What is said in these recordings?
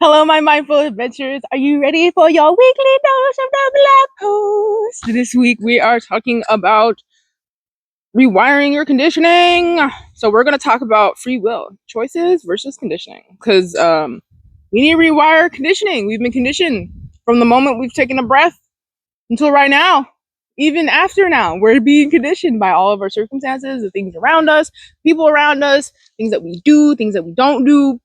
Hello, my mindful adventurers. Are you ready for your weekly dose of the blog post? This week we are talking about rewiring your conditioning. So we're going to talk about free will, choices versus conditioning, because we need to rewire conditioning. We've been conditioned from the moment we've taken a breath until right now. Even after now, we're being conditioned by all of our circumstances, the things around us, people around us, things that we do, things that we don't do.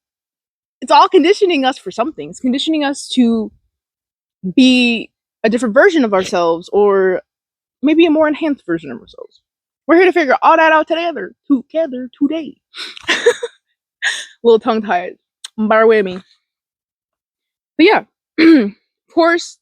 It's all conditioning us for something. It's conditioning us to be a different version of ourselves, or maybe a more enhanced version of ourselves. We're here to figure all that out together today. Little tongue tied. Bear with me. But yeah, of course,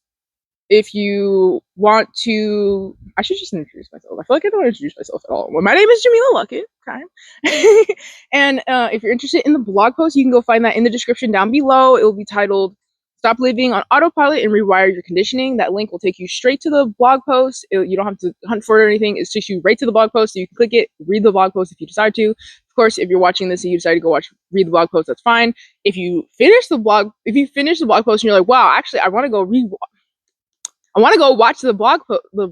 if you want to, I should just introduce myself. I feel like I don't introduce myself at all. Well, my name is Jamila Luckett. Okay. And if you're interested in the blog post, you can go find that in the description down below. It will be titled Stop Living on Autopilot and Rewire Your Conditioning. That link will take you straight to the blog post. You don't have to hunt for it or anything. It takes you right to the blog post, so you can click it, read the blog post if you decide to. Of course, if you're watching this and you decide to go read the blog post, that's fine. If you finish the blog post and you're like, wow, actually, I want to go watch the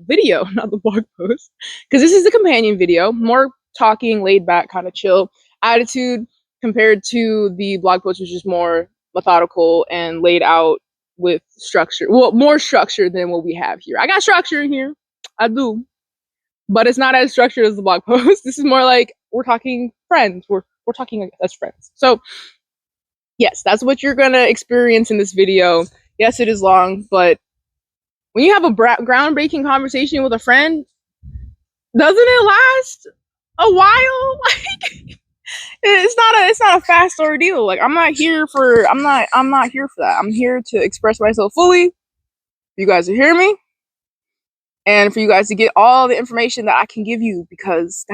video, not the blog post, because this is the companion video, more talking, laid back, kind of chill attitude compared to the blog post, which is more methodical and laid out with structure. Well, more structure than what we have here. I got structure in here, I do, but it's not as structured as the blog post. This is more like we're talking friends. We're talking as friends. So yes, that's what you're gonna experience in this video. Yes, it is long, but when you have a groundbreaking conversation with a friend, doesn't it last a while? Like it's not a fast ordeal. Like I'm not here for that. I'm here to express myself fully. You guys to hear me, and for you guys to get all the information that I can give you, because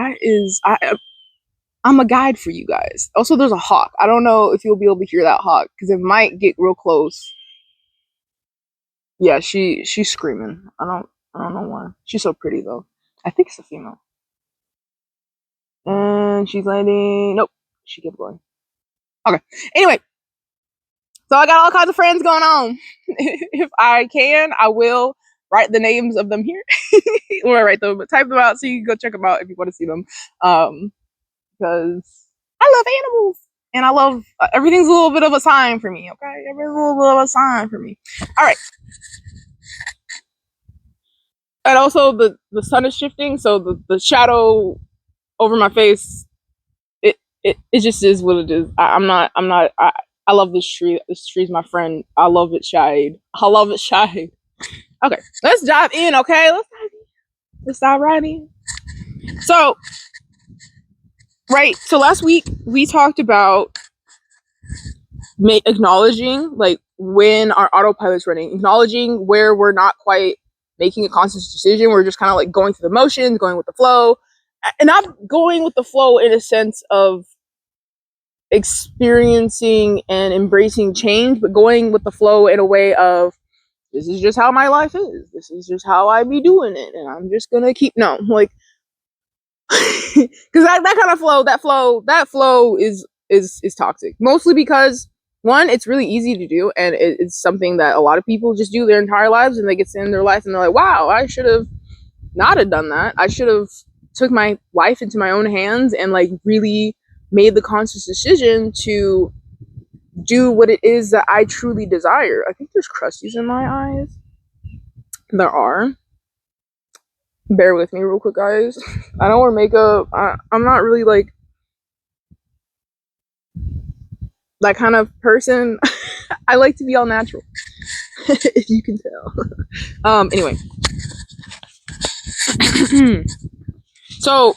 I'm a guide for you guys. Also, there's a hawk. I don't know if you'll be able to hear that hawk because it might get real close. Yeah, she's screaming. I don't know why. She's so pretty though. I think it's a female. And she's landing. Nope, she kept going. Okay. Anyway, so I got all kinds of friends going on. If I can, I will write the names of them here, or write them, but type them out so you can go check them out if you want to see them. Because I love animals, and I love everything's a little bit of a sign for me. Okay, everything's a little bit of a sign for me. All right. And also the sun is shifting, so the shadow over my face, it just is what it is. I love this tree. This tree's my friend. I love its shade. Okay, let's dive in. Okay, let's dive right in. So last week we talked about acknowledging, like, when our autopilot's running, acknowledging where we're not quite making a conscious decision. We're just kind of like going through the motions, going with the flow, and not going with the flow in a sense of experiencing and embracing change, but going with the flow in a way of, this is just how my life is. This is just how I be doing it, and I'm just gonna keep because that kind of flow is toxic. Mostly because, one, it's really easy to do, and it's something that a lot of people just do their entire lives, and they get to end their life and they're like, wow, I should have not have done that. I should have took my life into my own hands and like really made the conscious decision to do what it is that I truly desire. I think there's crusties in my eyes. There are. Bear with me real quick, guys. I don't wear makeup. I'm not really like that kind of person. I like to be all natural. If you can tell. Anyway. So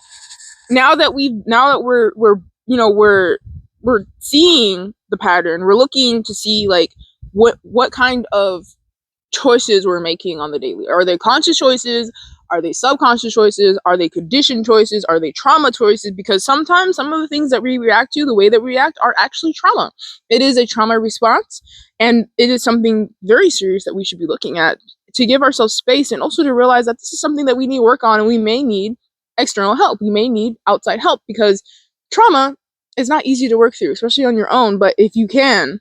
now that we're seeing the pattern, we're looking to see like what kind of choices we're making on the daily. Are they conscious choices? Are they subconscious choices? Are they conditioned choices? Are they trauma choices? Because sometimes some of the things that we react to, the way that we react, are actually trauma. It is a trauma response, and it is something very serious that we should be looking at, to give ourselves space, and also to realize that this is something that we need to work on, and we may need external help. We may need outside help, because trauma is not easy to work through, especially on your own. But if you can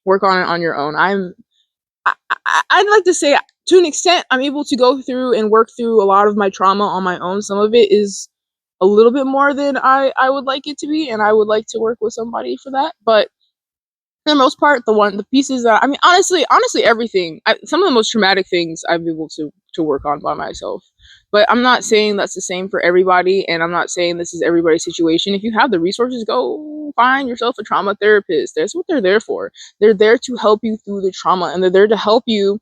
work on it on your own. I'd like to say, to an extent, I'm able to go through and work through a lot of my trauma on my own. Some of it is a little bit more than I would like it to be, and I would like to work with somebody for that. But for the most part, the pieces that, I mean, honestly, everything. Some of the most traumatic things I've been able to work on by myself. But I'm not saying that's the same for everybody, and I'm not saying this is everybody's situation. If you have the resources, go find yourself a trauma therapist. That's what they're there for. They're there to help you through the trauma, and they're there to help you.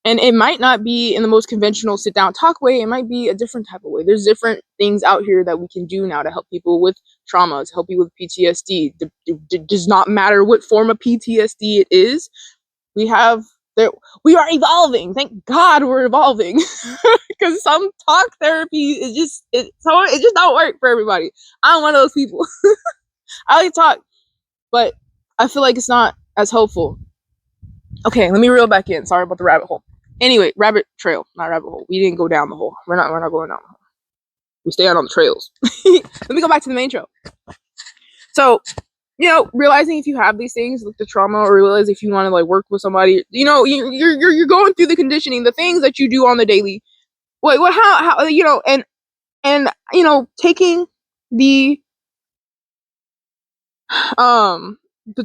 And it might not be in the most conventional sit down talk way. It might be a different type of way. There's different things out here that we can do now to help people with trauma, to help you with PTSD. It does not matter what form of PTSD it is. We have there. We are evolving. Thank God we're evolving, because some talk therapy is just it just don't work for everybody. I'm one of those people. I like to talk, but I feel like it's not as helpful. Okay, let me reel back in. Sorry about the rabbit hole. Anyway, rabbit trail, not rabbit hole. We didn't go down the hole. We're not going down the hole. We stay out on the trails. Let me go back to the main trail. So, realizing if you have these things, like the trauma, or realize if you want to like work with somebody, you're going through the conditioning, the things that you do on the daily. How and taking the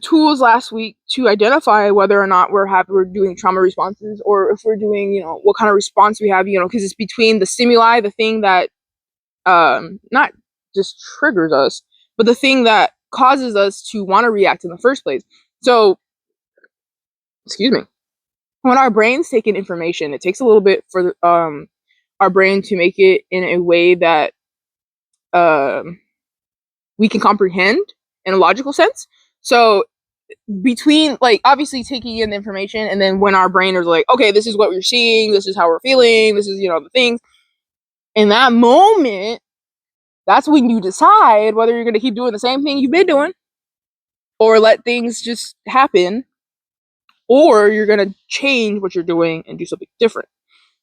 tools last week to identify whether or not we're doing trauma responses, or if we're doing, what kind of response we have, because it's between the stimuli, the thing that not just triggers us, but the thing that causes us to want to react in the first place. So, excuse me. When our brains take in information, it takes a little bit for our brain to make it in a way that we can comprehend in a logical sense. So between, like, obviously taking in the information, and then when our brain is like, okay, this is what we're seeing, this is how we're feeling, this is, the things, in that moment, that's when you decide whether you're going to keep doing the same thing you've been doing, or let things just happen, or you're going to change what you're doing and do something different.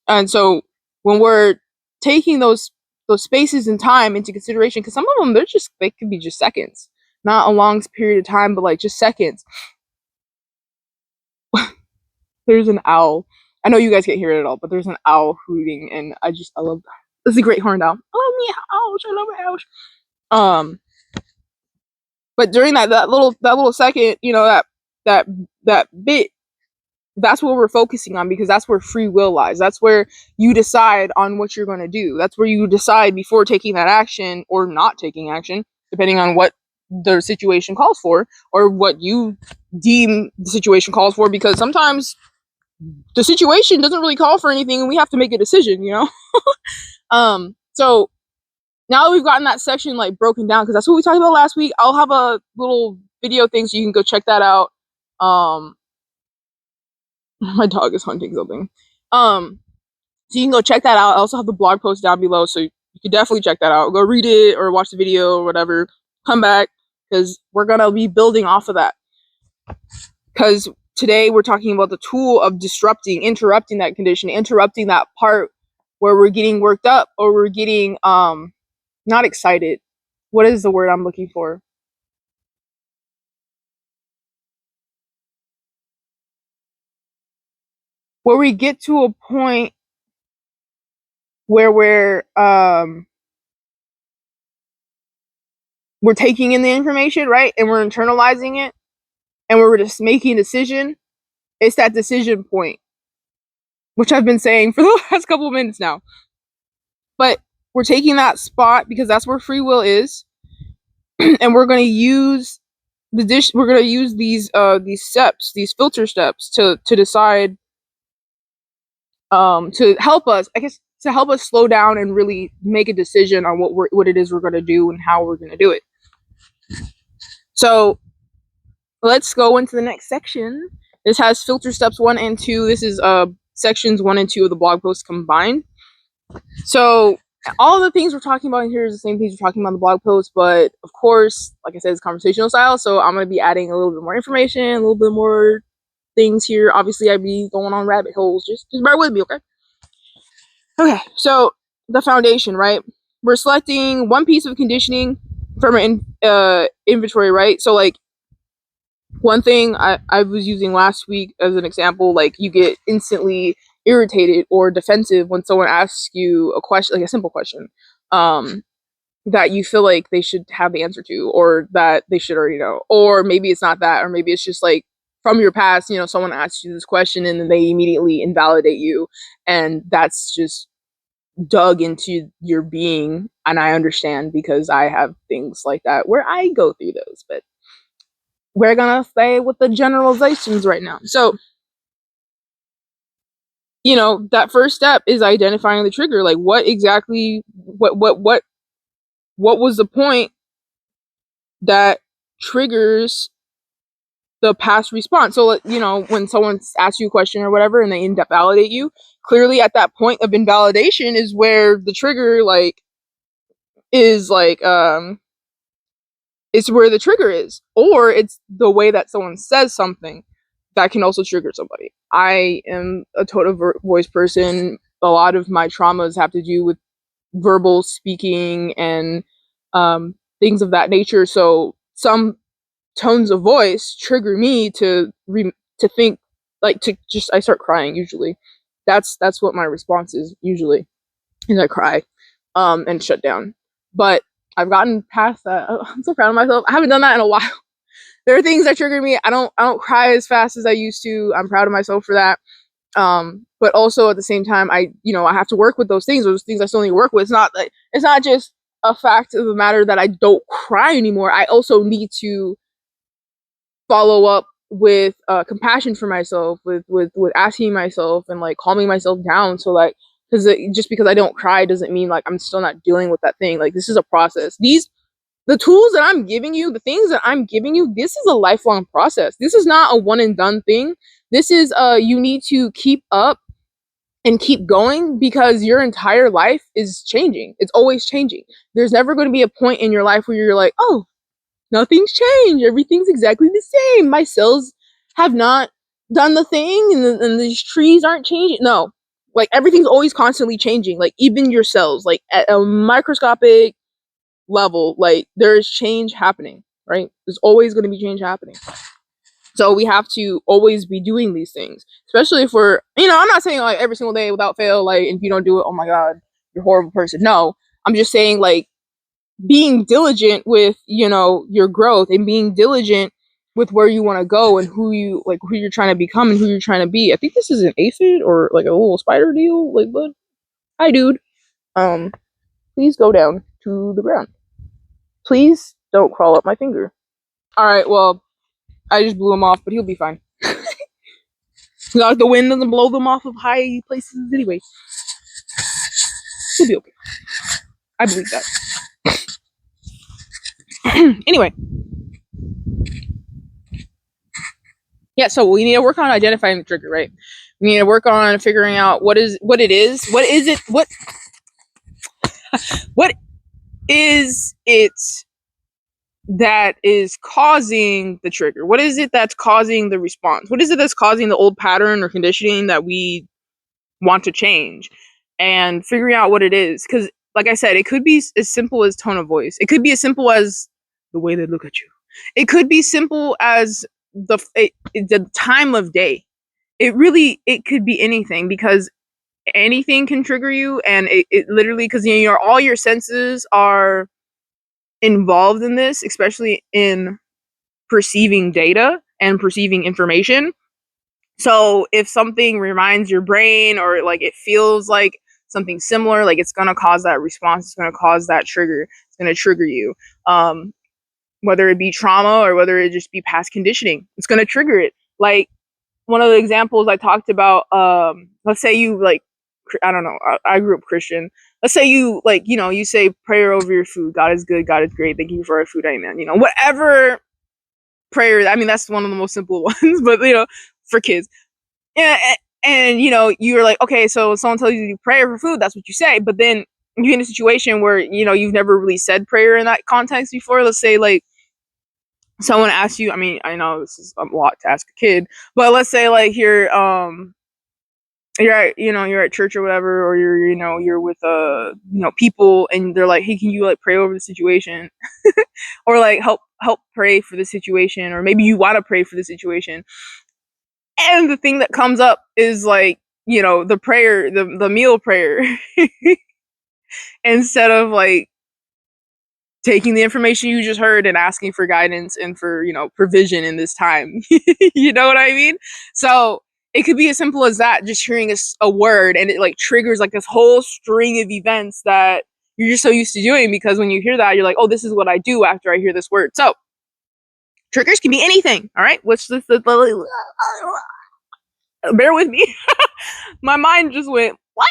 And so when we're taking those spaces and time into consideration, because some of them, they could be just seconds, not a long period of time, but like just seconds. There's an owl. I know you guys can't hear it at all, but there's an owl hooting, and I love that. It's a great horned owl. I love me ouch. I love my ouch. But during that little second, that bit, that's what we're focusing on, because that's where free will lies. That's where you decide on what you're going to do. That's where you decide before taking that action or not taking action, depending on what the situation calls for, or what you deem the situation calls for, because sometimes the situation doesn't really call for anything and we have to make a decision, So now that we've gotten that section like broken down, because that's what we talked about last week, I'll have a little video thing so you can go check that out. My dog is hunting something. So you can go check that out. I also have the blog post down below, so you can definitely check that out. Go read it or watch the video or whatever. Come back, because we're gonna be building off of that. Because today we're talking about the tool of interrupting that condition, interrupting that part where we're getting worked up, or we're getting not excited. What is the word I'm looking for? Where we get to a point where we're taking in the information, right? And we're internalizing it, and we're just making a decision. It's that decision point, which I've been saying for the last couple of minutes now. But we're taking that spot because that's where free will is. And we're going to use we're going to use these steps, these filter steps, to decide, to help us, I guess, to help us slow down and really make a decision on what it is we're going to do and how we're going to do it. So let's go into the next section. This has filter steps 1 and 2. This is sections 1 and 2 of the blog post combined. So all of the things we're talking about in here is the same things we're talking about in the blog post, but of course, like I said, it's conversational style, so I'm going to be adding a little bit more information, a little bit more things here. Obviously, I'd be going on rabbit holes. Just bear with me, okay? Okay, so the foundation, right? We're selecting one piece of conditioning from an inventory, right? So, like, One thing I was using last week as an example, like you get instantly irritated or defensive when someone asks you a question, like a simple question, um, that you feel like they should have the answer to, or that they should already know. Or maybe it's not that, or maybe it's just like from your past, someone asks you this question and then they immediately invalidate you. And that's just dug into your being. And I understand because I have things like that where I go through those, but we're gonna stay with the generalizations right now. So, that first step is identifying the trigger. Like what exactly what was the point that triggers the past response? So, when someone asks you a question or whatever and they invalidate you, clearly at that point of invalidation is where the trigger is it's where the trigger is, or it's the way that someone says something that can also trigger somebody. I am a total voice person. A lot of my traumas have to do with verbal speaking and things of that nature. So some tones of voice trigger me to think, like, to just I start crying usually. That's what my response is usually, is I cry and shut down. But I've gotten past that. I'm so proud of myself. I haven't done that in a while. There are things that trigger me. I don't cry as fast as I used to. I'm proud of myself for that. But also at the same time, I have to work with those things. Those things I still need to work with. It's not just a fact of the matter that I don't cry anymore. I also need to follow up with compassion for myself, with asking myself and like calming myself down. So like, because just because I don't cry doesn't mean like I'm still not dealing with that thing. Like this is a process. The tools that I'm giving you, the things that I'm giving you, this is a lifelong process. This is not a one and done thing. This is you need to keep up and keep going because your entire life is changing. It's always changing. There's never going to be a point in your life where you're like, oh, nothing's changed. Everything's exactly the same. My cells have not done the thing, and these trees aren't changing. No, like everything's always constantly changing. Like even your cells, like at a microscopic level, like there's change happening, right? There's always going to be change happening. So we have to always be doing these things, especially if we're, I'm not saying like every single day without fail, like if you don't do it, oh my God, you're a horrible person. No, I'm just saying like being diligent with, your growth and being diligent with where you want to go and who you're trying to become and who you're trying to be. I think this is an aphid or like a little spider deal. Like, but hi, dude. Um, please go down to the ground. Please don't crawl up my finger. All right. Well, I just blew him off, but he'll be fine. The wind doesn't blow them off of high places anyway. He'll be okay. I believe that. Anyway, yeah. So we need to work on identifying the trigger, right? We need to work on figuring out what it is. What is it? What is it that is causing the trigger? What is it that's causing the response? What is it that's causing the old pattern or conditioning that we want to change? And figuring out what it is. Because, like I said, it could be as simple as tone of voice. It could be as simple as the way they look at you. It could be simple as the time of day. It could be anything, because anything can trigger you, and it literally, because all your senses are involved in this, especially in perceiving data and perceiving information. So if something reminds your brain, or like it feels like something similar, like it's gonna cause that response, it's gonna cause that trigger, it's gonna trigger you. Whether it be trauma or whether it just be past conditioning, it's gonna trigger it. Like one of the examples I talked about, let's say you like, I don't know, I grew up Christian. Let's say you like, you say prayer over your food. God is good, God is great, thank you for our food, amen. Whatever prayer. I mean, that's one of the most simple ones, but for kids. Yeah, and you're like, okay, so someone tells you to pray for food, that's what you say. But then you're in a situation where you've never really said prayer in that context before. Let's say like someone asks you, I mean, I know this is a lot to ask a kid, but let's say like here, you're at church or whatever, or you're with people, and they're like, hey, can you like pray over the situation, or like help pray for the situation, or maybe you want to pray for the situation, and the thing that comes up is like the prayer, the meal prayer, instead of like taking the information you just heard and asking for guidance and for provision in this time. You know what I mean? So it could be as simple as that, just hearing a word, and it like triggers like this whole string of events that you're just so used to doing, because when you hear that, you're like, oh, this is what I do after I hear this word. So triggers can be anything. All right, bear with me. My mind just went what?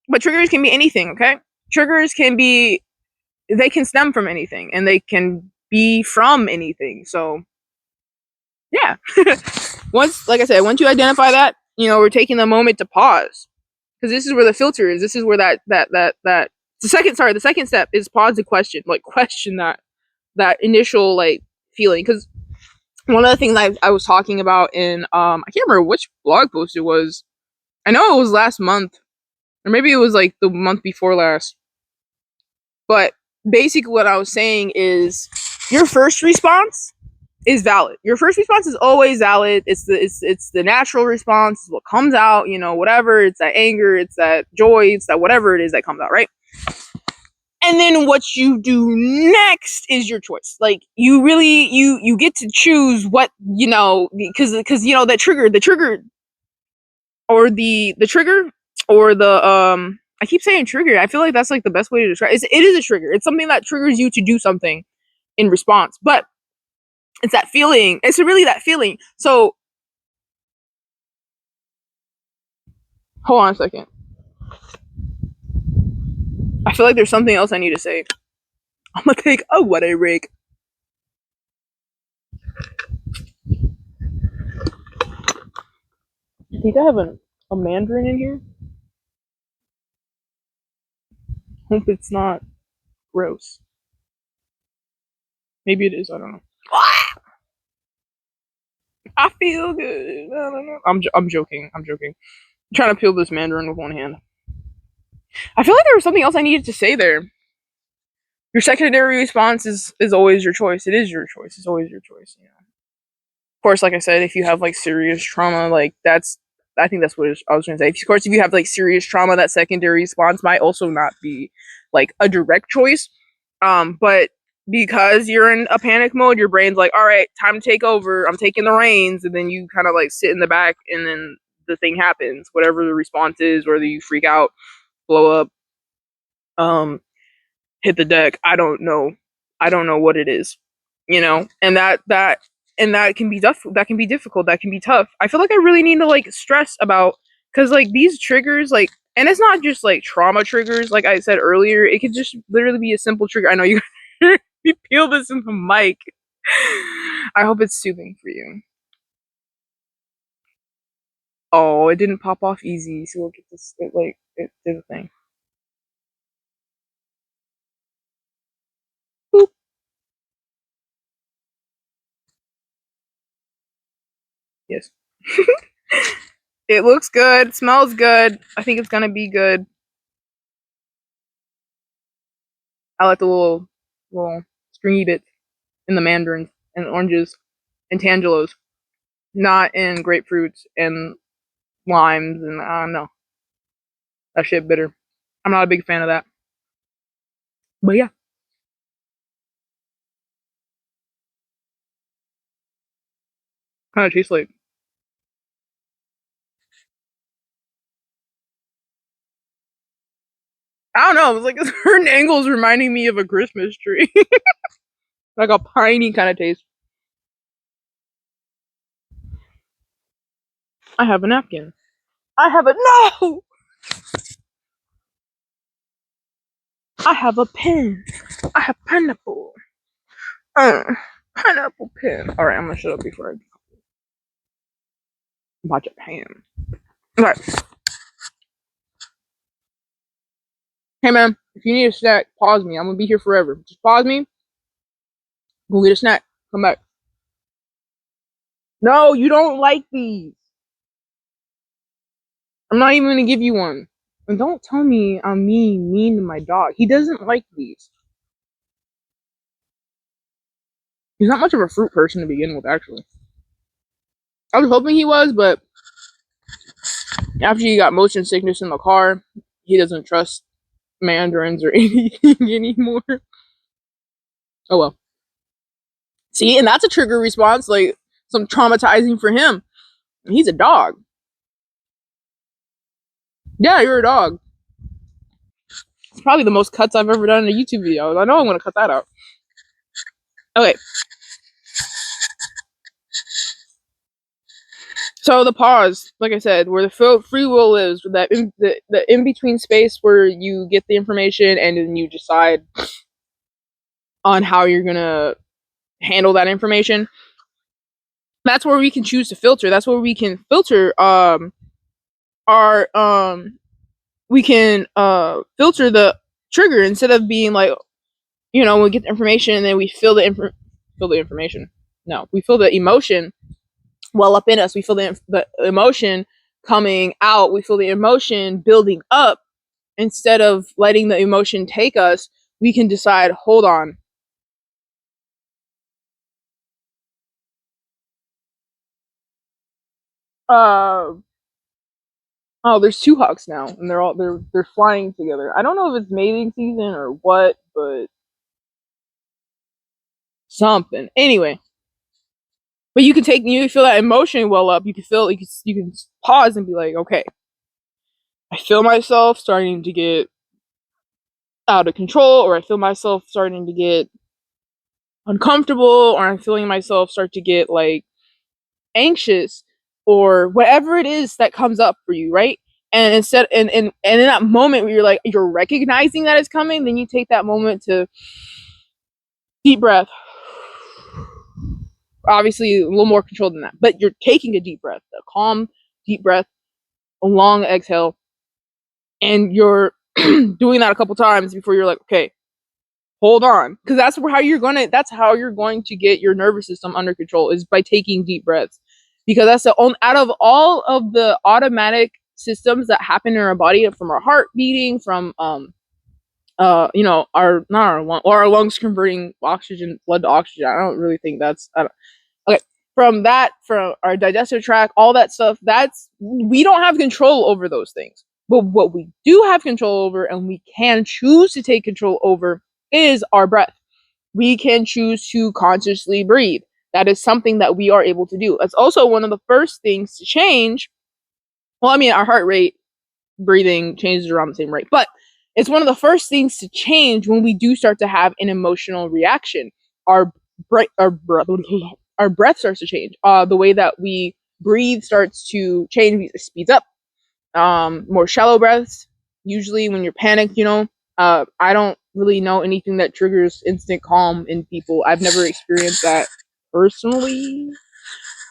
But triggers can be anything. Okay, triggers can be, they can stem from anything, and they can be from anything. So yeah. Like I said, once you identify that, we're taking the moment to pause, because this is where the filter is. This is where the second step is pause the question, like question that initial like feeling. Because one of the things I was talking about in I can't remember which blog post it was. I know it was last month, or maybe it was like the month before last. But basically, what I was saying is your first response is valid. Your first response is always valid. It's the natural response. It's what comes out. Whatever. It's that anger. It's that joy. It's that whatever it is that comes out, right? And then what you do next is your choice. Like you really you get to choose what because that trigger or the trigger or the I keep saying trigger. I feel like that's like the best way to describe it. It is a trigger. It's something that triggers you to do something in response. But it's that feeling. It's really that feeling. So hold on a second. I feel like there's something else I need to say. I'm gonna take a water break. I think I have a mandarin in here. Hope it's not gross. Maybe it is. I don't know. I feel good. I don't know. I'm joking. I'm joking. I'm trying to peel this mandarin with one hand. I feel like there was something else I needed to say there. Your secondary response is always your choice. It is your choice. It's always your choice. Of course, like I said, if you have like serious trauma, like I think that's what I was going to say. Of course, if you have like serious trauma, that secondary response might also not be like a direct choice. But because you're in a panic mode, your brain's like, all right, time to take over. I'm taking the reins. And then you kind of like sit in the back, and then the thing happens, whatever the response is, whether you freak out, blow up, hit the deck. I don't know. I don't know what it is, and that can be that can be difficult. That can be tough. I feel like I really need to like stress about, because like these triggers, like, and it's not just like trauma triggers. Like I said earlier, it could just literally be a simple trigger. I know you you peel this in the mic. I hope it's soothing for you. Oh, it didn't pop off easy, so we'll get this. It did a thing. Boop. Yes. It looks good. Smells good. I think it's gonna be good. I like the little stringy bits in the mandarins and oranges and tangelos, not in grapefruits and limes, and I don't know. That shit bitter. I'm not a big fan of that. But yeah, kind of tastes like, I don't know. It was like certain angles reminding me of a Christmas tree, like a piney kind of taste. I have a napkin. I have a no. I have a pen. I have pineapple. Uh, Pineapple pen. All right, I'm gonna shut up before I watch a pan. Okay. Hey man, if you need a snack, pause me. I'm gonna be here forever. Just pause me. Go get a snack. Come back. No, you don't like these. I'm not even gonna give you one. And don't tell me I'm mean to my dog. He doesn't like these. He's not much of a fruit person to begin with, actually. I was hoping he was, but after he got motion sickness in the car, he doesn't trust mandarins or anything anymore. Oh well. See, and that's a trigger response, like some traumatizing for him. He's a dog. Yeah, you're a dog. It's probably the most cuts I've ever done in a YouTube video. I know I'm gonna cut that out. Okay. So the pause, like I said, where the free will lives, that the in between space where you get the information and then you decide on how you're gonna handle that information. That's where we can choose to filter. That's where we can filter our we can filter the trigger instead of being like, we get the information and then we feel the information. No, we feel the emotion well up in us. We feel the emotion coming out. We feel the emotion building up. Instead of letting the emotion take us, we can decide, hold on. Uh, oh, there's two hawks now, and they're flying together. I don't know if it's mating season or what, but something. Anyway, but you feel that emotion well up. You can pause and be like, okay, I feel myself starting to get out of control, or I feel myself starting to get uncomfortable, or I'm feeling myself start to get like anxious, or whatever it is that comes up for you, right? And in that moment where you're recognizing that it's coming, then you take that moment to deep breath. Obviously a little more controlled than that, but you're taking a deep breath, a calm deep breath, a long exhale, and you're doing that a couple times before you're like, okay, hold on, because that's how you're going to get your nervous system under control, is by taking deep breaths, because that's the only, out of all of the automatic systems that happen in our body, from our heart beating, from our not our lung, or our lungs converting blood to oxygen. I don't really think that's okay. From our digestive tract, all that stuff, that's, we don't have control over those things. But what we do have control over, and we can choose to take control over, is our breath. We can choose to consciously breathe. That is something that we are able to do. That's also one of the first things to change. Well, I mean, our heart rate, breathing changes around the same rate, but it's one of the first things to change when we do start to have an emotional reaction. Our our breath, our breath starts to change. The way that we breathe starts to change, speeds up. More shallow breaths. Usually, when you're panicked, I don't really know anything that triggers instant calm in people. I've never experienced that personally,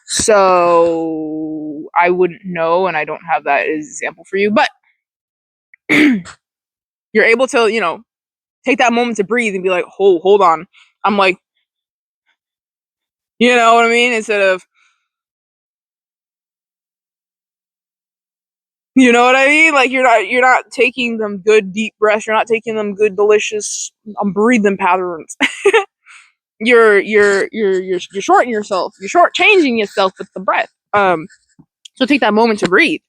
so I wouldn't know, and I don't have that as an example for you. But you're able to, take that moment to breathe and be like, hold on. I'm like, you know what I mean? Instead of, you know what I mean? Like, you're not taking them good deep breaths. You're not taking them good delicious breathing patterns. You're shorting yourself. You're shortchanging yourself with the breath. So take that moment to breathe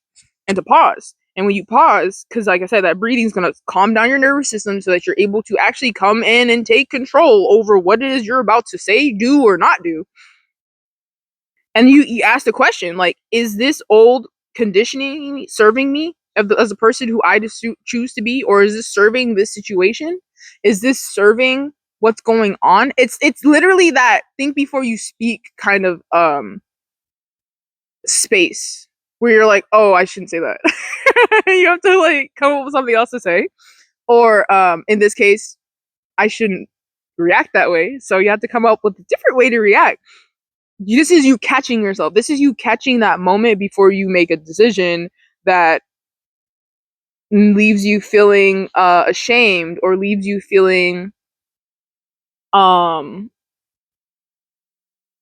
and to pause. And when you pause, because like I said, that breathing is going to calm down your nervous system so that you're able to actually come in and take control over what it is you're about to say, do, or not do. And you ask the question, like, is this old conditioning serving me as a person who I just choose to be, or is this serving this situation? Is this serving what's going on? It's literally that think before you speak kind of space where you're like, oh, I shouldn't say that. You have to like come up with something else to say, or in this case, I shouldn't react that way. So you have to come up with a different way to react. This is you catching yourself. This is you catching that moment before you make a decision that leaves you feeling ashamed, or leaves you feeling um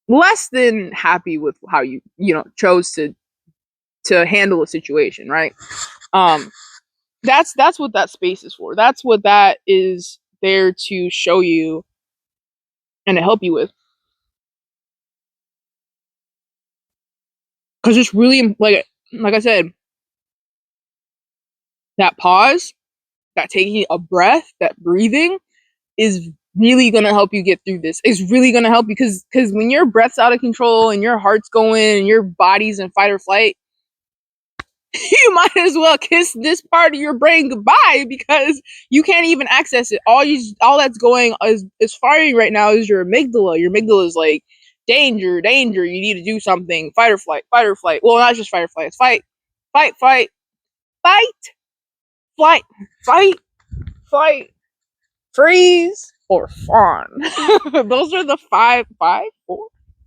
less than happy with how you chose to to handle a situation, right? Um, that's what that space is for. That's what that is there to show you and to help you with. Because it's really like I said, that pause, that taking a breath, that breathing is really gonna help you get through this. It's really gonna help you because when your breath's out of control and your heart's going and your body's in fight or flight, you might as well kiss this part of your brain goodbye because you can't even access it. All that's going is firing right now is your amygdala. Your amygdala is like danger, danger. You need to do something. Fight or flight, fight or flight. Well, not just fight or flight. It's fight, fight, fight, fight, flight, fight, flight, freeze, or fawn. Those are the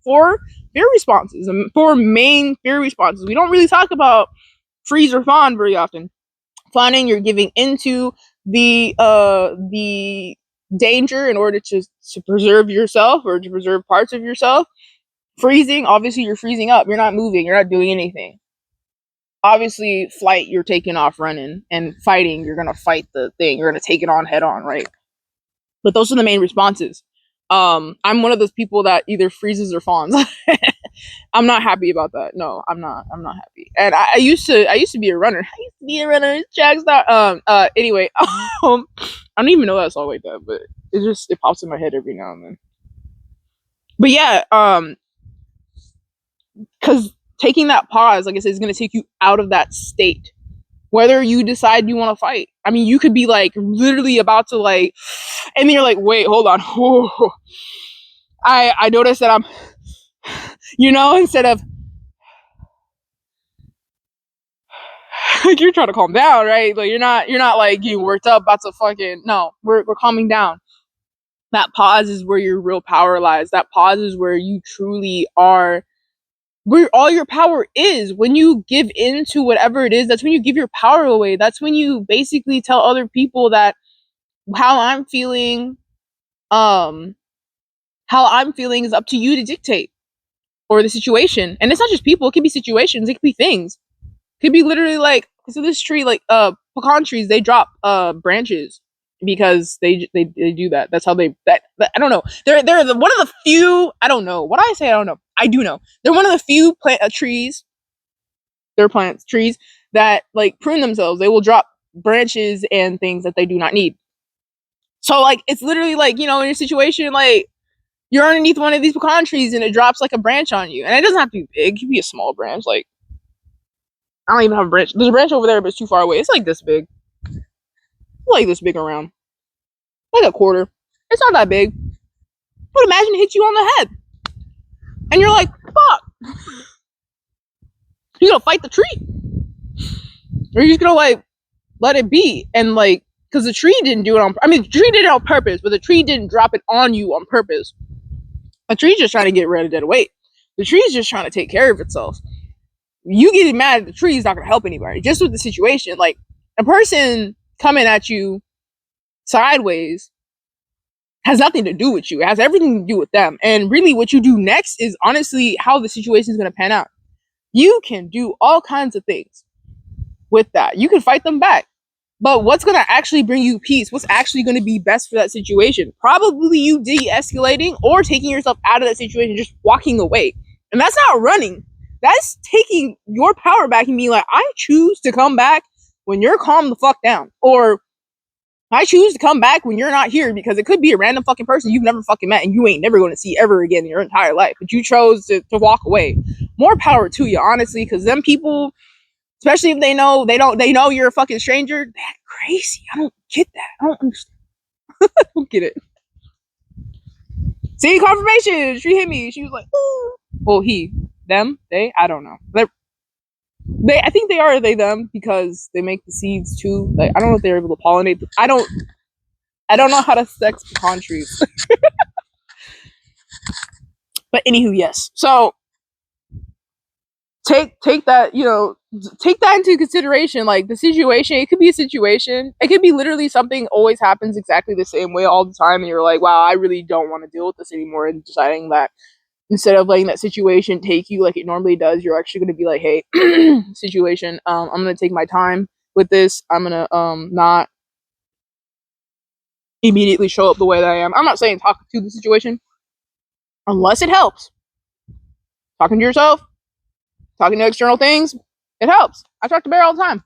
four fear responses. Four main fear responses. We don't really talk about freeze or fawn very often. Fawning, you're giving into the danger in order to preserve yourself or to preserve parts of yourself. Freezing, obviously you're freezing up. You're not moving. You're not doing anything. Obviously, flight, you're taking off running, and fighting, you're gonna fight the thing. You're gonna take it on head on, right? But those are the main responses. I'm one of those people that either freezes or fawns. I'm not happy about that. No, I'm not happy. And I used to be a runner. I used to be a runner. Jack's not. Anyway, I don't even know that song like that, but it pops in my head every now and then. But yeah, because taking that pause, like I said, is going to take you out of that state. Whether you decide you want to fight. I mean, you could be like literally about to like, and then you're like, wait, hold on. Whoa. I noticed that I'm, instead of like you're trying to calm down, right? Like you're not like you worked up about to fucking no. We're calming down. That pause is where your real power lies. That pause is where you truly are. Where all your power is. When you give in to whatever it is, that's when you give your power away. That's when you basically tell other people that how I'm feeling is up to you to dictate, or the situation. And it's not just people, it could be situations, it could be things. It could be literally like, so this tree, like pecan trees, they drop branches because they do that. That's how that I don't know. They're one of the few, I don't know. What I say, I don't know. I do know. They're one of the few trees. They're trees that like prune themselves. They will drop branches and things that they do not need. So like it's literally like, in your situation, like you're underneath one of these pecan trees and it drops like a branch on you. And it doesn't have to be big. It can be a small branch. Like I don't even have a branch. There's a branch over there, but it's too far away. It's like this big. Like this big around. Like a quarter. It's not that big. But imagine it hits you on the head. And you're like, fuck. You're gonna fight the tree. Or you're just gonna like let it be. And like, because the tree didn't do it the tree did it on purpose, but the tree didn't drop it on you on purpose. The tree's just trying to get rid of dead weight. The tree's just trying to take care of itself. You getting mad at the tree is not gonna help anybody. Just with the situation, like a person coming at you sideways has nothing to do with you. It has everything to do with them. And really what you do next is honestly how the situation is going to pan out. You can do all kinds of things with that. You can fight them back. But what's going to actually bring you peace? What's actually going to be best for that situation? Probably you de-escalating or taking yourself out of that situation, just walking away. And that's not running. That's taking your power back and being like, I choose to come back when you're calm the fuck down. Or I choose to come back when you're not here, because it could be a random fucking person you've never fucking met and you ain't never going to see ever again in your entire life. But you chose to walk away. More power to you, honestly, because them people, especially if they know you're a fucking stranger, they're crazy. I don't get that. I don't understand. I don't get it. See, confirmation. She hit me. She was like, ooh. Well, them, they, I don't know. I think they are them because they make the seeds too. Like I don't know if they're able to pollinate. I don't know how to sex pecan trees. But anywho, yes. So take that, take that into consideration. Like the situation, it could be a situation. It could be literally something always happens exactly the same way all the time, and you're like, wow, I really don't want to deal with this anymore, and deciding that instead of letting that situation take you like it normally does, you're actually going to be like, hey, situation, I'm going to take my time with this. I'm going to not immediately show up the way that I am. I'm not saying talk to the situation unless it helps. Talking to yourself, talking to external things, it helps. I talk to Bear all the time.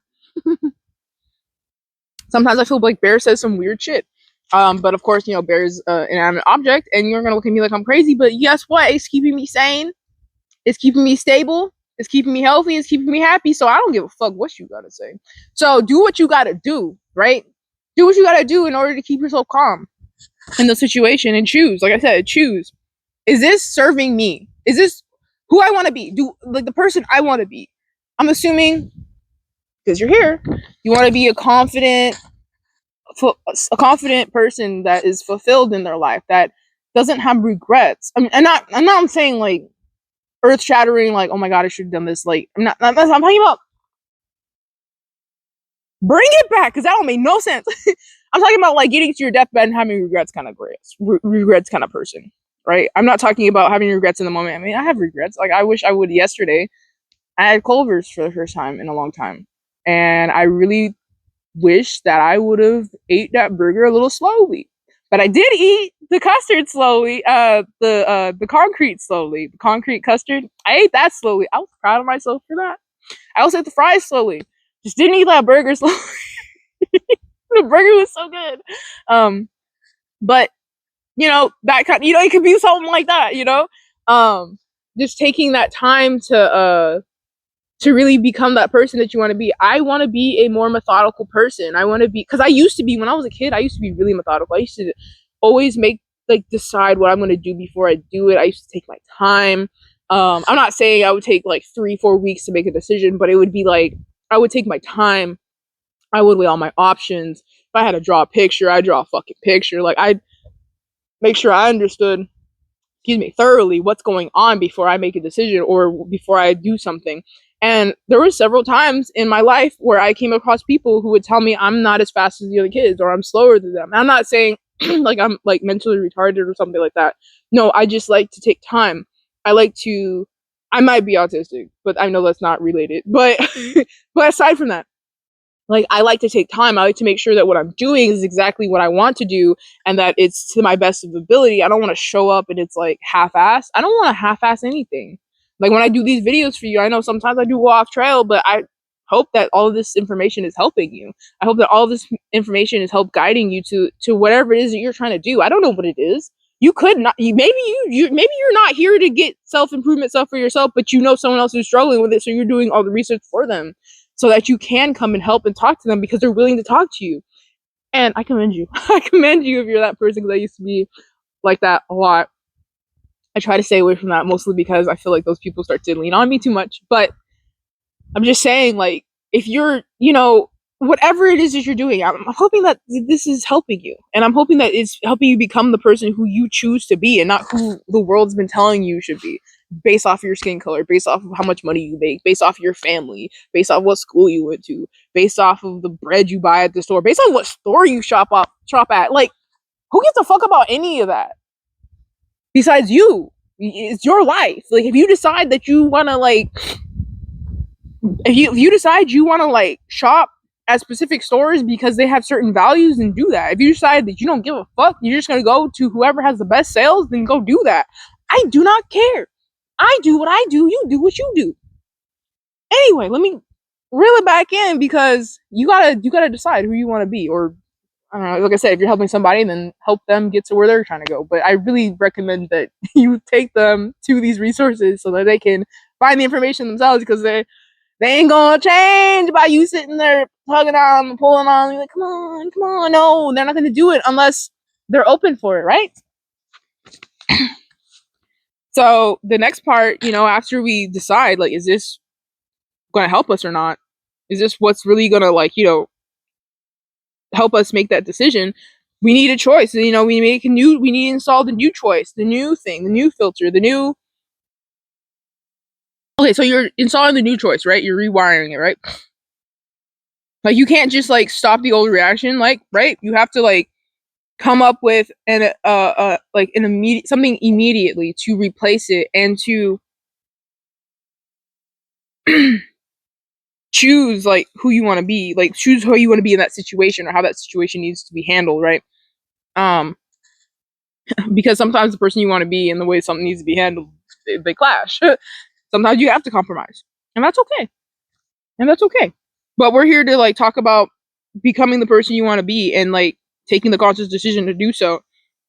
Sometimes I feel like Bear says some weird shit. But of course, Bear's an inanimate object, and you're gonna look at me like I'm crazy. But guess what? It's keeping me sane. It's keeping me stable. It's keeping me healthy. It's keeping me happy. So I don't give a fuck what you gotta say. So do what you gotta do, right? Do what you gotta do in order to keep yourself calm in the situation and choose. Like I said, choose. Is this serving me? Is this who I want to be? Do like the person I want to be? I'm assuming because you're here, you want to be a confident person that is fulfilled in their life, that doesn't have regrets. I mean, I'm saying like earth shattering, like, oh my god, I should have done this. Like, I'm talking about bring it back because that don't make no sense. I'm talking about like getting to your deathbed and having regrets kind of person, right? I'm not talking about having regrets in the moment. I mean, I have regrets. Like, I wish I would yesterday. I had Culver's for the first time in a long time, and I really wish that I would have ate that burger a little slowly. But I did eat the custard slowly, the concrete slowly, the concrete custard. I ate that slowly. I was proud of myself for that. I also ate the fries slowly. Just didn't eat that burger slowly. The burger was so good. But that kind, it could be something like that, just taking that time to really become that person that you want to be. I want to be a more methodical person. I want to be, because I used to be, when I was a kid, I used to be really methodical. I used to always decide what I'm going to do before I do it. I used to take my time. I'm not saying I would take like 3-4 weeks to make a decision, but it would be like, I would take my time. I would weigh all my options. If I had to draw a picture, I'd draw a fucking picture. Like, I'd make sure I understood, thoroughly what's going on before I make a decision or before I do something. And there were several times in my life where I came across people who would tell me I'm not as fast as the other kids or I'm slower than them. I'm not saying like I'm like mentally retarded or something like that. No, I just like to take time. I might be autistic, but I know that's not related. But but aside from that, like, I like to take time. I like to make sure that what I'm doing is exactly what I want to do and that it's to my best of ability. I don't want to show up and it's like half-ass. I don't want to half-ass anything. Like, when I do these videos for you, I know sometimes I do go off trail, but I hope that all of this information is helping you. I hope that all of this information is help guiding you to whatever it is that you're trying to do. I don't know what it is. You could not. Maybe you're not here to get self-improvement stuff for yourself, but someone else is struggling with it, so you're doing all the research for them, so that you can come and help and talk to them because they're willing to talk to you. And I commend you. I commend you if you're that person, because I used to be like that a lot. I try to stay away from that mostly because I feel like those people start to lean on me too much. But I'm just saying, like, if you're, whatever it is that you're doing, I'm hoping that this is helping you. And I'm hoping that it's helping you become the person who you choose to be and not who the world's been telling you should be, based off of your skin color, based off of how much money you make, based off of your family, based off what school you went to, based off of the bread you buy at the store, based on what store you shop at. Like, who gives a fuck about any of that? Besides you. It's your life. Like, if you decide that you want to, like, if you decide you want to, like, shop at specific stores because they have certain values, then do that. If you decide that you don't give a fuck, you're just gonna go to whoever has the best sales, then go do that. I do not care. I do what I do, you do what you do. Anyway, let me reel it back in, because you gotta decide who you want to be. Or, I don't know, like I said, if you're helping somebody, then help them get to where they're trying to go. But I really recommend that you take them to these resources so that they can find the information themselves, because they ain't gonna change by you sitting there hugging on them, pulling on them, like, come on. No, they're not gonna do it unless they're open for it, right? So the next part, after we decide, like, is this gonna help us or not? Is this what's really gonna, like, help us make that decision? We need a choice. We need to install the new choice, the new thing, the new filter, okay, so you're installing the new choice, right? You're rewiring it, right? Like, you can't just, like, stop the old reaction, like, right? You have to, like, come up with an immediate something immediately to replace it, and to choose like who you want to be, like choose who you want to be in that situation, or how that situation needs to be handled, right? um because sometimes the person you want to be and the way something needs to be handled, they clash. Sometimes you have to compromise, and that's okay. But we're here to like talk about becoming the person you want to be, and like taking the conscious decision to do so.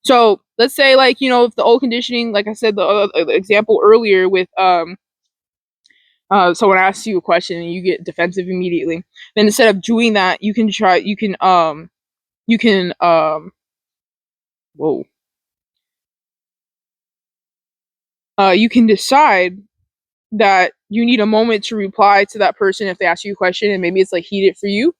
So let's say, like, if the old conditioning, like I said, the example earlier with someone asks you a question and you get defensive immediately, then instead of doing that, you can whoa you can decide that you need a moment to reply to that person if they ask you a question, and maybe it's like heated for you,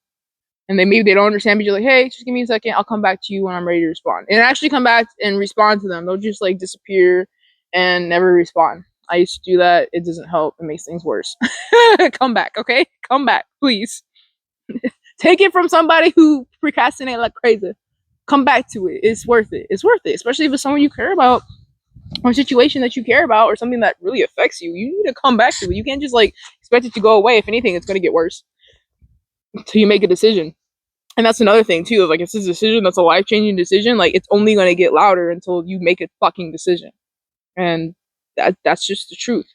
and maybe they don't understand, but you're like, hey, just give me a second, I'll come back to you when I'm ready to respond, and actually come back and respond to them. They'll just like disappear and never respond. I used to do that. It doesn't help. It makes things worse. Come back, okay? Come back, please. Take it from somebody who procrastinate like crazy. Come back to it. It's worth it. It's worth it, especially if it's someone you care about, or a situation that you care about, or something that really affects you. You need to come back to it. You can't just like expect it to go away. If anything, it's going to get worse until you make a decision. And that's another thing too. Like, it's a decision that's a life-changing decision. Like, it's only going to get louder until you make a fucking decision, and that's just the truth.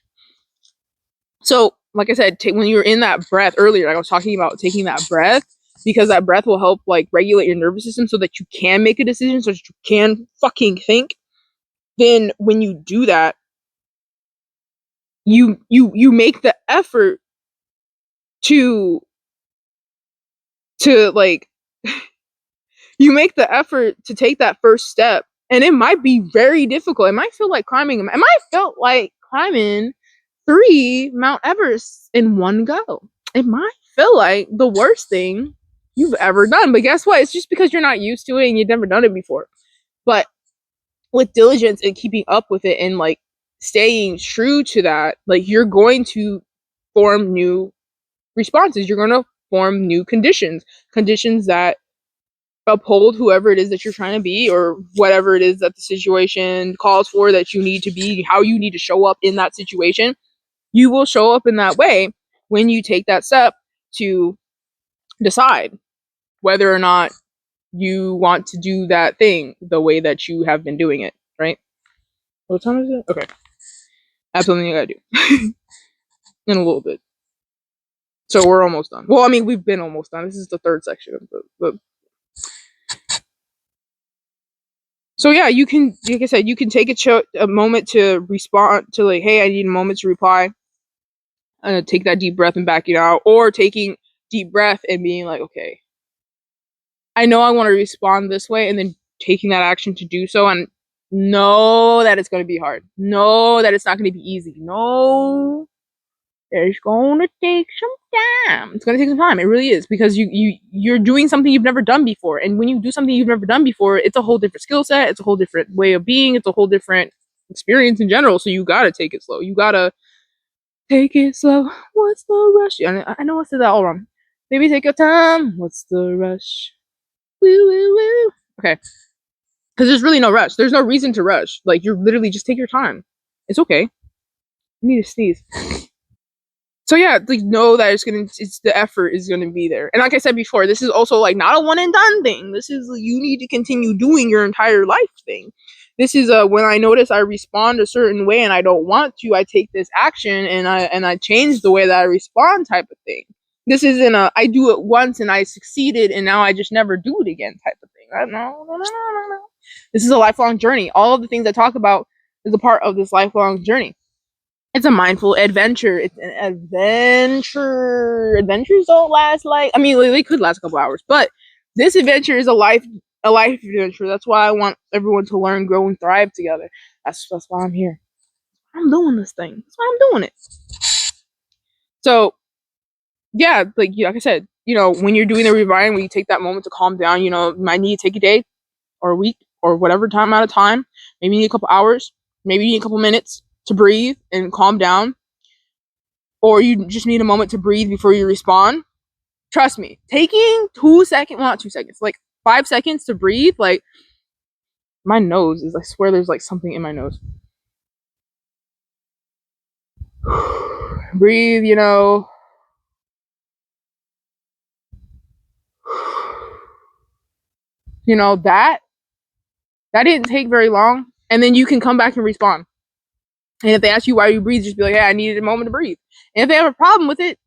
So, like I said, when you're in that breath earlier, like I was talking about taking that breath, because that breath will help like regulate your nervous system so that you can make a decision, so that you can fucking think. Then when you do that, you make the effort to like you make the effort to take that first step, and it might be very difficult. It might feel like climbing. It might feel like climbing 3 Mount Everest in one go. It might feel like the worst thing you've ever done, but guess what? It's just because you're not used to it and you've never done it before. But with diligence and keeping up with it, and like staying true to that, like, you're going to form new responses. You're going to form new conditions that uphold whoever it is that you're trying to be, or whatever it is that the situation calls for that you need to be, how you need to show up in that situation. You will show up in that way when you take that step to decide whether or not you want to do that thing the way that you have been doing it, right? What time is it? Okay. I have something I gotta do in a little bit. So we're almost done. Well, I mean, we've been almost done. This is the third section of the So yeah, you can, like I said, you can take a moment to respond to, like, hey, I need a moment to reply. Take that deep breath and back it out, or taking deep breath and being like, okay, I know I want to respond this way, and then taking that action to do so, and know that it's going to be hard. Know that it's not going to be easy. No, it's going to take some time. It's going to take some time. It really is, because you're doing something you've never done before, and when you do something you've never done before, it's a whole different skill set. It's a whole different way of being. It's a whole different experience in general. So you gotta take it slow. You gotta take it slow. What's the rush? I know I said that all wrong. Maybe take your time. What's the rush? Woo woo woo. Okay. Because there's really no rush. There's no reason to rush. Like, you're literally just take your time. It's okay. You need to sneeze. So yeah, like, know that it's the effort is gonna be there. And like I said before, this is also like not a one and done thing. This is, you need to continue doing your entire life thing. This is when I notice I respond a certain way and I don't want to, I take this action and I change the way that I respond type of thing. This isn't a I do it once and I succeeded and now I just never do it again type of thing. No. This is a lifelong journey. All of the things I talk about is a part of this lifelong journey. It's a mindful adventure. It's an adventure. Adventures don't last, like, I mean, they could last a couple hours, but this adventure is a life adventure. That's why I want everyone to learn, grow, and thrive together. That's why I'm here. I'm doing this thing. That's why I'm doing it. So yeah, like I said, when you're doing the rewiring, when you take that moment to calm down, you might need to take a day or a week or whatever time out of time. Maybe you need a couple hours. Maybe you need a couple minutes to breathe and calm down, or you just need a moment to breathe before you respond. Trust me, taking 2 seconds, well, not 2 seconds, like 5 seconds to breathe, like, My nose is, I swear there's like something in my nose. Breathe, you know. You know, that didn't take very long. And then you can come back and respond. And if they ask you why you breathe, just be like, hey, I needed a moment to breathe. And if they have a problem with it,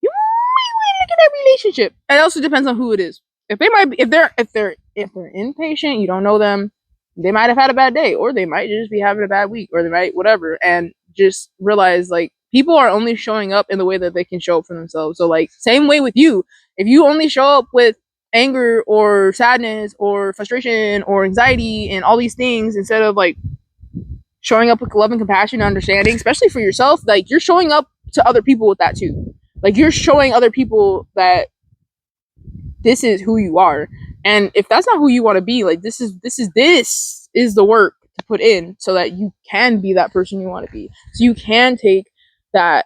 you might look at that relationship. It also depends on who it is. If they might be, if they're impatient, you don't know them, they might have had a bad day, or they might just be having a bad week, or they might whatever, and just realize like people are only showing up in the way that they can show up for themselves. So like same way with you, if you only show up with anger or sadness or frustration or anxiety and all these things instead of like showing up with love and compassion and understanding, especially for yourself, like you're showing up to other people with that too. Like you're showing other people that this is who you are. And if that's not who you want to be, like this is the work to put in so that you can be that person you want to be. So you can take that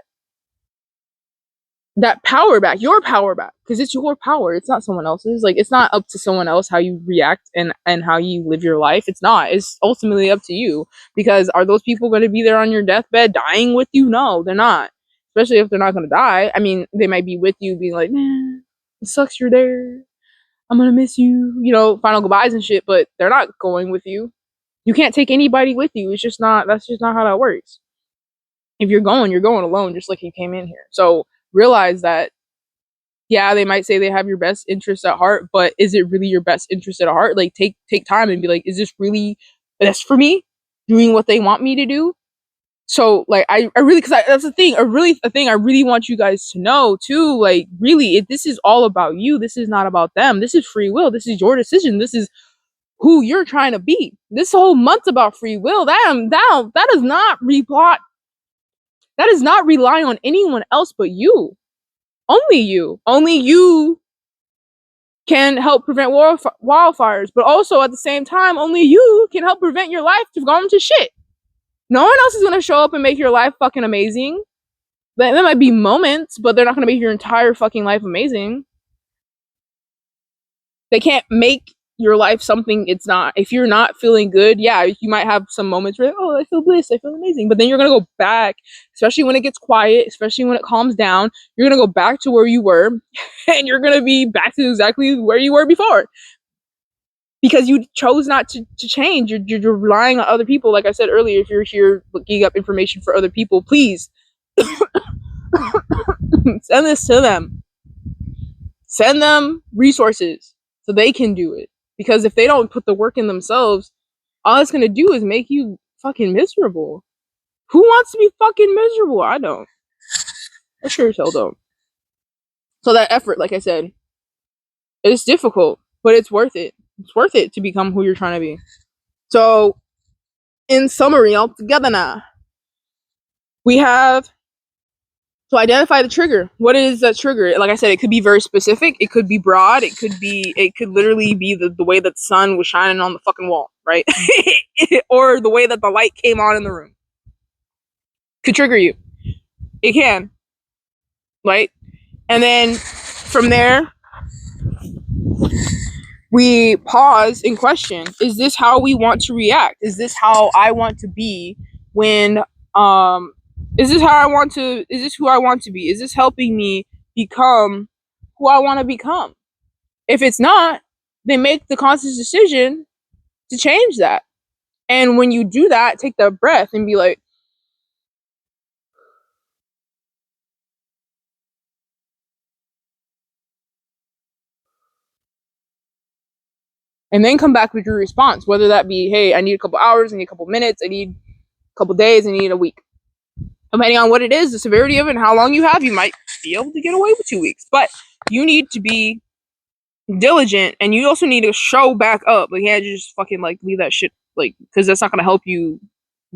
power back, your power back, because it's your power. It's not someone else's. Like it's not up to someone else how you react and how you live your life. It's not. It's ultimately up to you. Because are those people going to be there on your deathbed dying with you? No, they're not. Especially if they're not going to die. I mean, they might be with you, being like, man, it sucks you're there. I'm gonna miss you. You know, final goodbyes and shit. But they're not going with you. You can't take anybody with you. It's just not. That's just not how that works. If you're going alone, just like you came in here. So realize that yeah, they might say they have your best interest at heart, but is it really your best interest at heart? Like take time and be like, is this really best for me? Doing what they want me to do? So like I really, because that's the thing, a thing I really want you guys to know too. Like really, this is all about you. This is not about them. This is free will. This is your decision. This is who you're trying to be. This whole month's about free will. That does not replot. That does not rely on anyone else but you. Only you. Only you can help prevent wildfires, but also at the same time, only you can help prevent your life from going to shit. No one else is going to show up and make your life fucking amazing. There might be moments, but they're not going to make your entire fucking life amazing. They can't make your life something it's not. If you're not feeling good, yeah, you might have some moments where, oh, I feel bliss, I feel amazing. But then you're going to go back, especially when it gets quiet, especially when it calms down, you're going to go back to where you were, and you're going to be back to exactly where you were before. Because you chose not to change. You're relying on other people. Like I said earlier, if you're here looking up information for other people, please send this to them. Send them resources so they can do it. Because if they don't put the work in themselves, all it's going to do is make you fucking miserable. Who wants to be fucking miserable? I don't. I sure as hell don't. So that effort, like I said, it's difficult, but it's worth it. It's worth it to become who you're trying to be. So, in summary, all together now, we have to identify the trigger. What is that trigger? Like I said, it could be very specific. It could be broad. It could literally be the way that the sun was shining on the fucking wall, right? Or the way that the light came on in the room. Could trigger you. It can. Right? And then from there, we pause and question, is this how we want to react? Is this how I want to be when is this who I want to be? Is this helping me become who I want to become? If it's not, then make the conscious decision to change that. And when you do that, take that breath and be like, and then come back with your response, whether that be, hey, I need a couple hours, I need a couple minutes, I need a couple days, I need a week. Depending on what it is, the severity of it, and how long you have, you might be able to get away with 2 weeks. But you need to be diligent, and you also need to show back up. Like, you can't just fucking like leave that shit, like, because that's not going to help you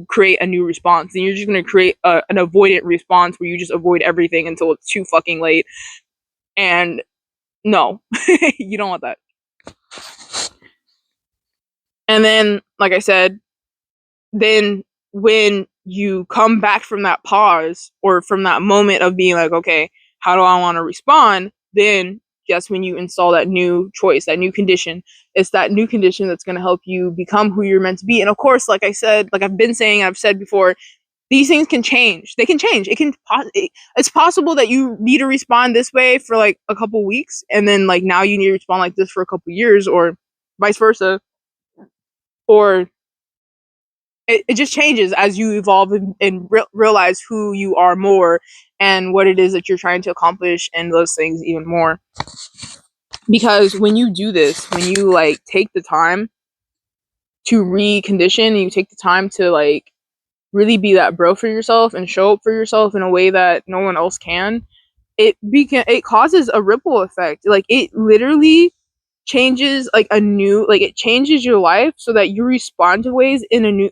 create a new response. And you're just going to create an avoidant response where you just avoid everything until it's too fucking late. And no, you don't want that. And then, like I said, then when you come back from that pause or from that moment of being like, okay, how do I want to respond? Then guess when you install that new choice, that new condition, it's that new condition that's going to help you become who you're meant to be. And of course, like I said, like I've been saying, I've said before, these things can change. They can change. It's possible that you need to respond this way for like a couple weeks, and then like now you need to respond like this for a couple years, or vice versa, or it just changes as you evolve and realize who you are more and what it is that you're trying to accomplish and those things even more. Because when you do this, when you like take the time to recondition, and you take the time to like really be that bro for yourself and show up for yourself in a way that no one else can, it causes a ripple effect. Like it literally changes like a new, like it changes your life so that you respond to ways in a new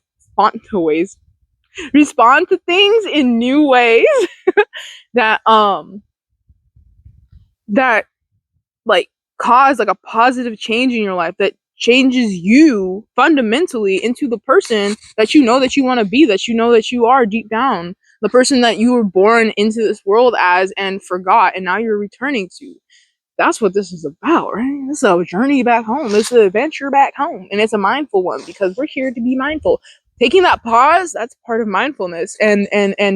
respond to things in new ways that that like cause like a positive change in your life, that changes you fundamentally into the person that you want to be, that that you are deep down, the person that you were born into this world as and forgot, and now you're returning to. That's what this is about, right? This is a journey back home. This is an adventure back home, and it's a mindful one because we're here to be mindful. Taking that pause, that's part of mindfulness, and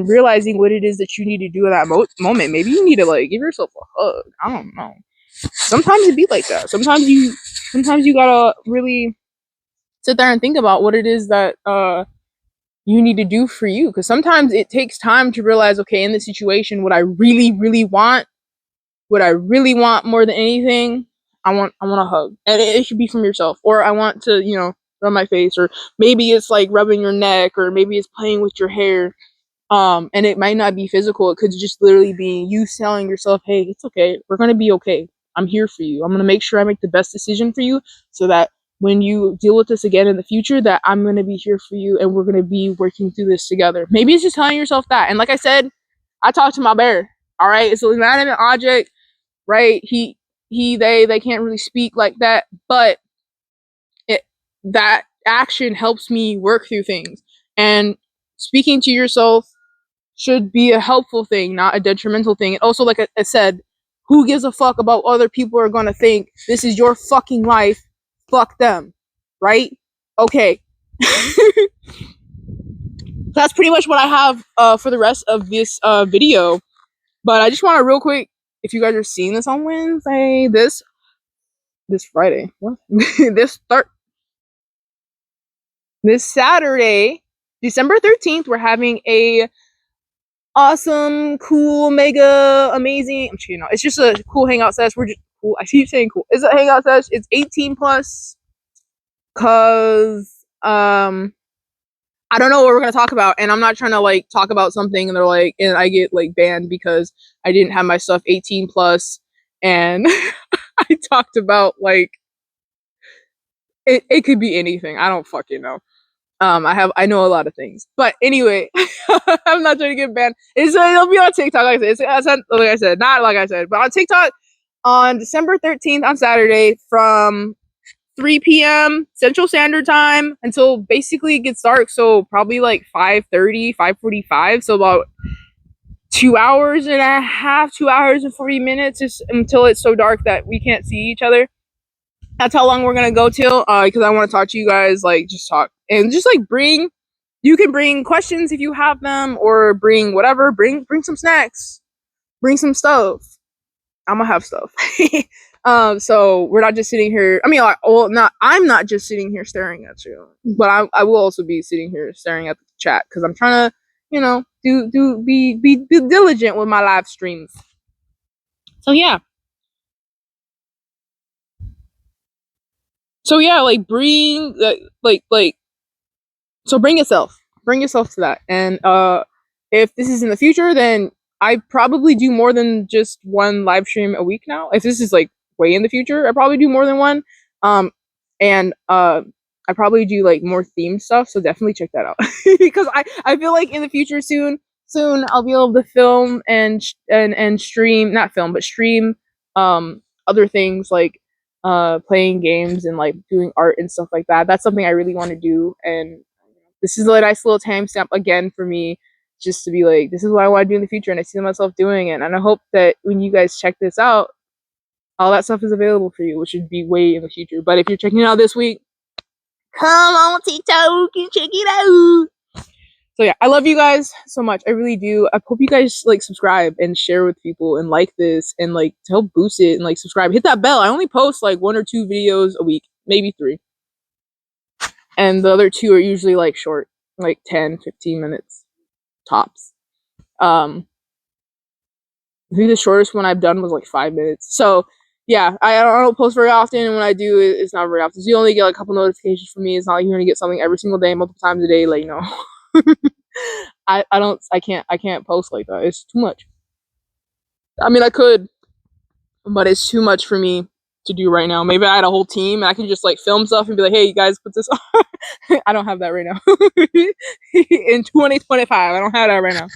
realizing what it is that you need to do in that moment. Maybe you need to like give yourself a hug. I don't know. Sometimes it be like that. Sometimes you gotta really sit there and think about what it is that you need to do for you. Because sometimes it takes time to realize, okay, in this situation, what I really, really want, what I really want more than anything, I want a hug, and it should be from yourself. Or I want to, rub my face, or maybe it's like rubbing your neck, or maybe it's playing with your hair. And it might not be physical. It could just literally be you telling yourself, hey, it's okay. We're going to be okay. I'm here for you. I'm going to make sure I make the best decision for you so that when you deal with this again in the future, that I'm going to be here for you and we're going to be working through this together. Maybe it's just telling yourself that. And like I said, I talk to my bear. All right. It's an inanimate object, right? They can't really speak like that, but that action helps me work through things. And speaking to yourself should be a helpful thing, not a detrimental thing. And also, like I said, who gives a fuck about what other people are gonna think? This is your fucking life. Fuck them, right? Okay. That's pretty much what I have for the rest of this video. But I just want to real quick, if you guys are seeing this on Wednesday, this Friday, what? this Saturday, December 13th, we're having a awesome, cool, mega, amazing. I'm just kidding. It's just a cool hangout sesh. We're just cool. I keep saying cool. It's a hangout sesh. It's 18 plus. Cause I don't know what we're gonna talk about, and I'm not trying to like talk about something and they're like, and I get like banned because I didn't have my stuff 18 plus, and I talked about like it could be anything. I don't fucking know. I know a lot of things, but anyway, I'm not trying to get banned. It'll be on TikTok, like I said, not like I said, but on TikTok on December 13th on Saturday from 3 p.m. Central Standard Time until basically it gets dark. So probably like 5:30, 5:45. So about 2 hours and a half, 2 hours and 40 minutes until it's so dark that we can't see each other. That's how long we're gonna go till, because I want to talk to you guys, like just talk and just like you can bring questions if you have them, or bring whatever, bring some snacks, bring some stuff. I'm gonna have stuff. So we're not just sitting here. I mean, I'm not just sitting here staring at you, but I will also be sitting here staring at the chat because I'm trying to, be diligent with my live streams. So yeah. So yeah, like bring so bring yourself to that. And if this is in the future, then I probably do more than just one live stream a week now. If this is like way in the future, I probably do more than one. And I probably do like more themed stuff, so definitely check that out. Because I feel like in the future soon I'll be able to film and stream, not film, but stream other things like playing games and like doing art and stuff like that. That's something I really want to do, and this is a nice little timestamp again for me, just to be like, this is what I want to do in the future, and I see myself doing it. And I hope that when you guys check this out, all that stuff is available for you, which would be way in the future. But if you're checking it out this week, come on TikTok and check it out. So yeah, I love you guys so much. I really do. I hope you guys like subscribe and share with people and like this and like to help boost it and like subscribe. Hit that bell. I only post like 1 or 2 videos a week, maybe 3. And the other 2 are usually like short, like 10, 15 minutes tops. I think the shortest one I've done was like 5 minutes. So yeah, I don't post very often, and when I do, it's not very often. So you only get like a couple notifications from me. It's not like you're gonna get something every single day, multiple times a day. Like no, I can't post like that. It's too much. I mean, I could, but it's too much for me to do right now. Maybe I had a whole team, and I can just like film stuff and be like, hey, you guys, put this on. I don't have that right now. In 2025, I don't have that right now.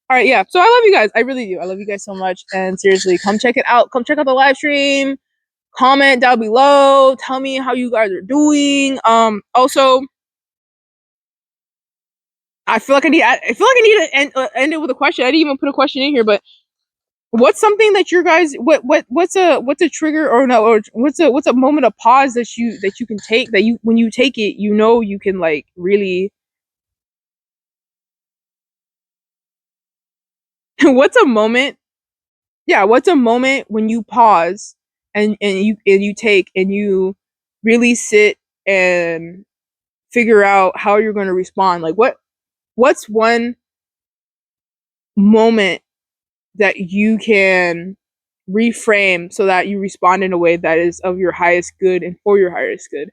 All right, yeah. So I love you guys. I really do. I love you guys so much. And seriously, come check it out. Come check out the live stream. Comment down below. Tell me how you guys are doing. Also, I feel like I need to end it with a question. I didn't even put a question in here, but what's something that your guys what's a trigger or no or what's a moment of pause that you can take that you when you take it you know you can like really what's a moment what's a moment when you pause and you take and you really sit and figure out how you're going to respond, like what's one moment that you can reframe so that you respond in a way that is of your highest good and for your highest good.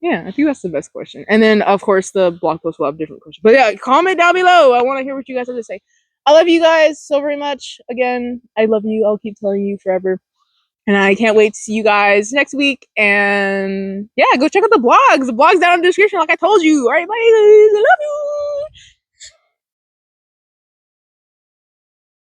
Yeah, I think that's the best question. And then of course the blog post will have different questions, but yeah, comment down below. I want to hear what you guys have to say. I love you guys so very much. Again, I love you. I'll keep telling you forever. And I can't wait to see you guys next week. And yeah, go check out the blogs. The blog's down in the description, like I told you. All right, bye guys. I love you.